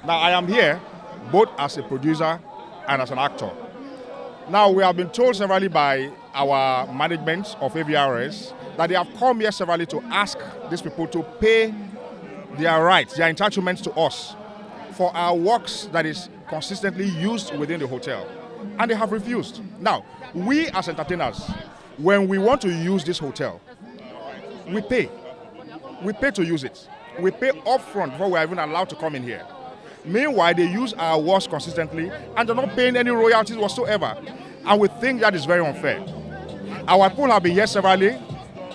Now, I am here both as a producer and as an actor. Now, we have been told severally by our management of AVRS that they have come here severally to ask these people to pay their rights, their entitlements to us for our works that is consistently used within the hotel. And they have refused. Now, we as entertainers, when we want to use this hotel, we pay. We pay to use it. We pay upfront before we are even allowed to come in here. Meanwhile, they use our works consistently and they're not paying any royalties whatsoever. And we think that is very unfair. Our people have been here severally.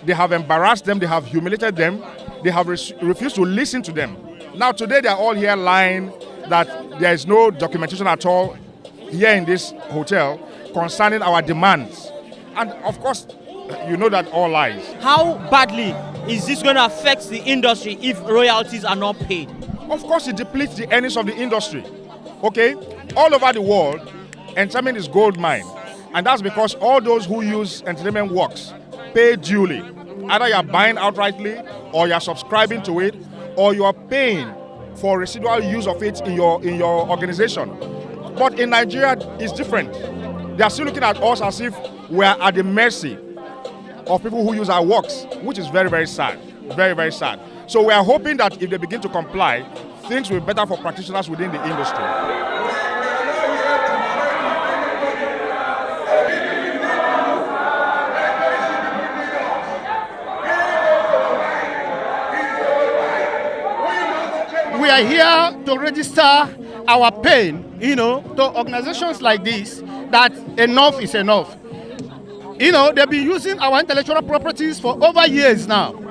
They have embarrassed them. They have humiliated them. They have refused to listen to them. Now, today, they are all here lying that there is no documentation at all here in this hotel concerning our demands. And of course, you know that all lies. How badly is this going to affect the industry if royalties are not paid? Of course, it depletes the earnings of the industry. Okay? All over the world, entertainment is gold mine. And that's because all those who use entertainment works pay duly. Either you're buying outrightly, or you're subscribing to it, or you're paying for residual use of it in your organization. But in Nigeria, it's different. They are still looking at us as if we are at the mercy of people who use our works, which is very, very sad. Very, very sad. So we are hoping that if they begin to comply, things will be better for practitioners within the industry. We are here to register our pain, to organizations like this, that enough is enough. They've been using our intellectual properties for over years now.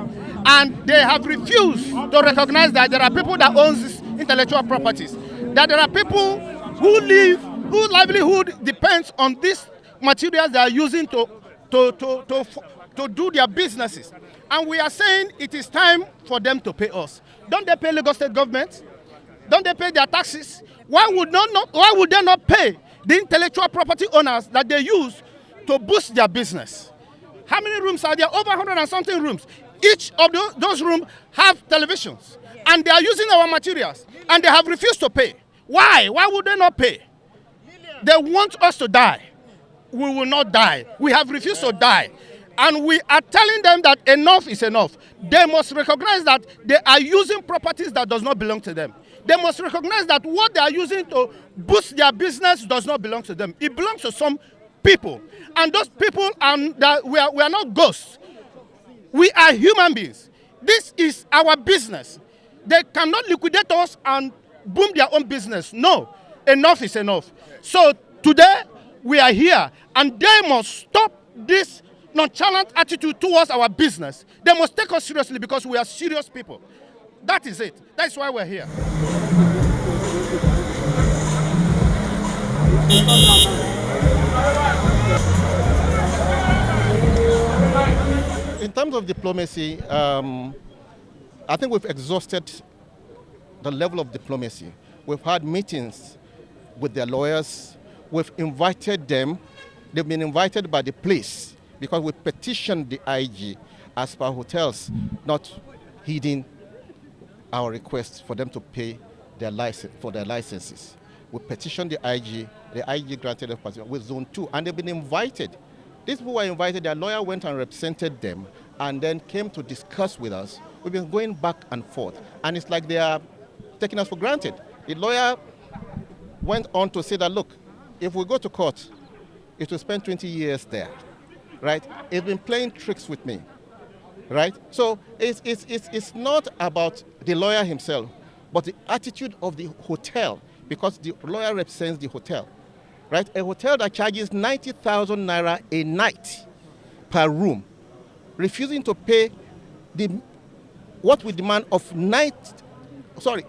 And they have refused to recognize that there are people that own these intellectual properties. That there are people whose livelihood depends on these materials they are using to do their businesses. And we are saying it is time for them to pay us. Don't they pay Lagos State government? Don't they pay their taxes? Why would they not pay the intellectual property owners that they use to boost their business? How many rooms are there? Over 100 and something rooms. Each of those rooms have televisions. And they are using our materials. And they have refused to pay. Why? Why would they not pay? They want us to die. We will not die. We have refused to die. And we are telling them that enough is enough. They must recognize that they are using properties that does not belong to them. They must recognize that what they are using to boost their business does not belong to them. It belongs to some people. And those people, we are not ghosts. We are human beings. This is our business. They cannot liquidate us and boom their own business. No, enough is enough. So today, we are here, and they must stop this nonchalant attitude towards our business. They must take us seriously because we are serious people. That is it. That's why we're here. In terms of diplomacy, I think we've exhausted the level of diplomacy. We've had meetings with their lawyers. We've invited them. They've been invited by the police because we petitioned the IG as per hotels not heeding our request for them to pay their licenses. We petitioned the IG granted a petition with Zone 2, and they've been invited. These people were invited, their lawyer went and represented them and then came to discuss with us. We've been going back and forth, and it's like they are taking us for granted. The lawyer went on to say that, look, if we go to court, it will spend 20 years there, right? It's been playing tricks with me, right? So it's not about the lawyer himself, but the attitude of the hotel, because the lawyer represents the hotel, right? A hotel that charges 90,000 naira a night per room, refusing to pay what we demand of a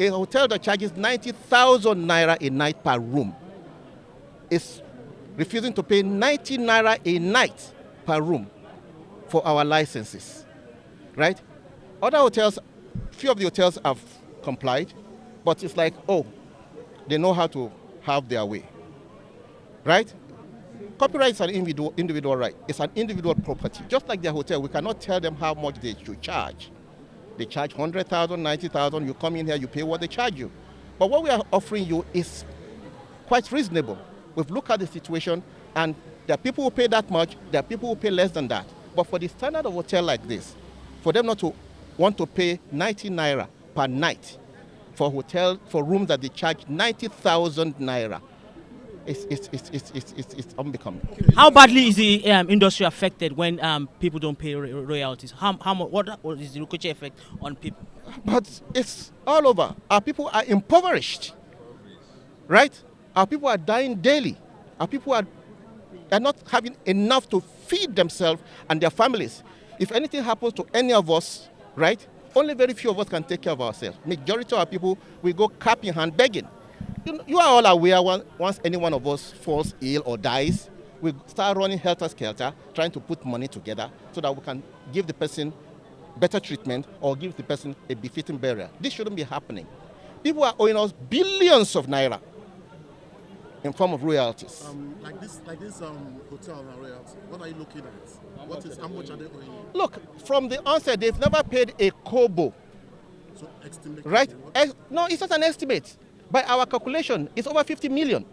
hotel that charges 90,000 naira a night per room is refusing to pay 90 naira a night per room for our licenses, right? Other hotels, few of the hotels have complied, but it's like, oh, they know how to have their way, right? Copyright is an individual right. It's an individual property. Just like their hotel, we cannot tell them how much they should charge. They charge 100,000, 90,000. You come in here, you pay what they charge you. But what we are offering you is quite reasonable. We've looked at the situation, and there are people who pay that much, there are people who pay less than that. But for the standard of hotel like this, for them not to want to pay 90 naira per night for rooms that they charge 90,000 naira, it's unbecoming. How badly is the industry affected when people don't pay royalties? What is the ricochet effect on people? But it's all over. Our people are impoverished, right? Our people are dying daily. Our people are not having enough to feed themselves and their families. If anything happens to any of us, right, only very few of us can take care of ourselves. Majority of our people will go cap in hand begging. You are all aware once any one of us falls ill or dies, we start running helter-skelter, trying to put money together so that we can give the person better treatment or give the person a befitting burial. This shouldn't be happening. People are owing us billions of naira in form of royalties. Like this hotel and royalties, what are you looking at? How much are they owing you? Look, from the onset, they've never paid a kobo. So estimate. Right? No, it's not an estimate. By our calculation, it's over 50 million.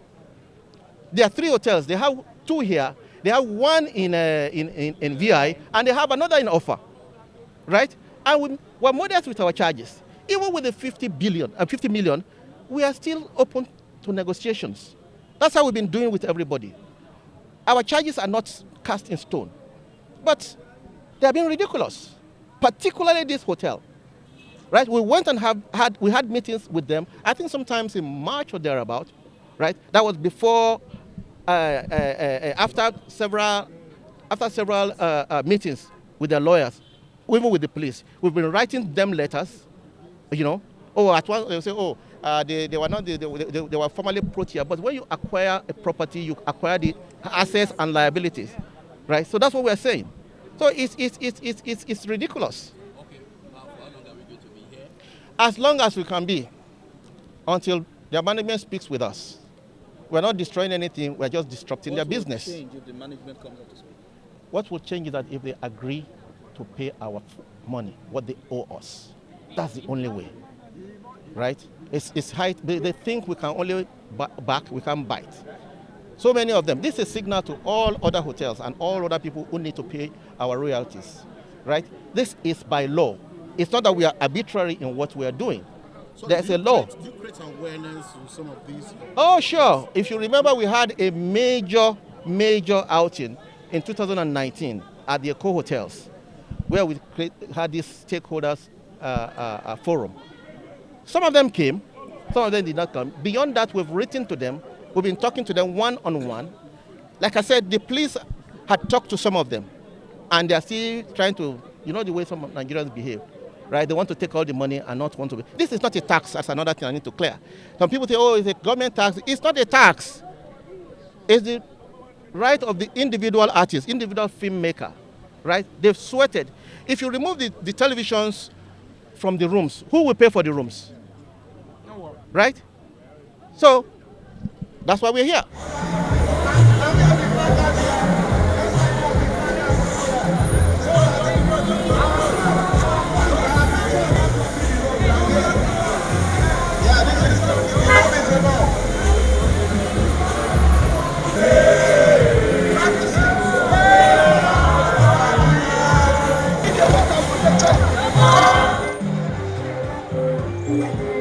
There are 3 hotels. They have 2 here. They have 1 in VI, and they have another in offer. Right? And we're modest with our charges. Even with the 50 million, we are still open to negotiations. That's how we've been doing with everybody. Our charges are not cast in stone, but they have been ridiculous, particularly this hotel. Right? We went and had meetings with them, I think sometimes in March or thereabout, right? That was before, after several meetings with their lawyers, even with the police. We've been writing them letters, at once they say, they were not, they were formally protea, but when you acquire a property, you acquire the assets and liabilities, right? So that's what we're saying. So it's ridiculous. As long as we can be, until their management speaks with us. We're not destroying anything, we're just disrupting their business. What will change if the management comes up to speak? What will change is that if they agree to pay our money, what they owe us. That's the only way, right? It's high. They think we can only back, we can't bite. So many of them. This is a signal to all other hotels and all other people who need to pay our royalties, right? This is by law. It's not that we are arbitrary in what we are doing. So There's a law. Do you create awareness with some of these? Oh, sure. If you remember, we had a major outing in 2019 at the Eco Hotels, where we had this stakeholders forum. Some of them came, some of them did not come. Beyond that, we've written to them. We've been talking to them one-on-one. Like I said, the police had talked to some of them, and they're still trying to, the way some Nigerians behave. Right? They want to take all the money and not want to. This is not a tax. That's another thing I need to clear. Some people say, oh, it's a government tax. It's not a tax. It's the right of the individual artist, individual filmmaker. Right? They've sweated. If you remove the televisions from the rooms, who will pay for the rooms? No one. Right? So, that's why we're here. Thank you.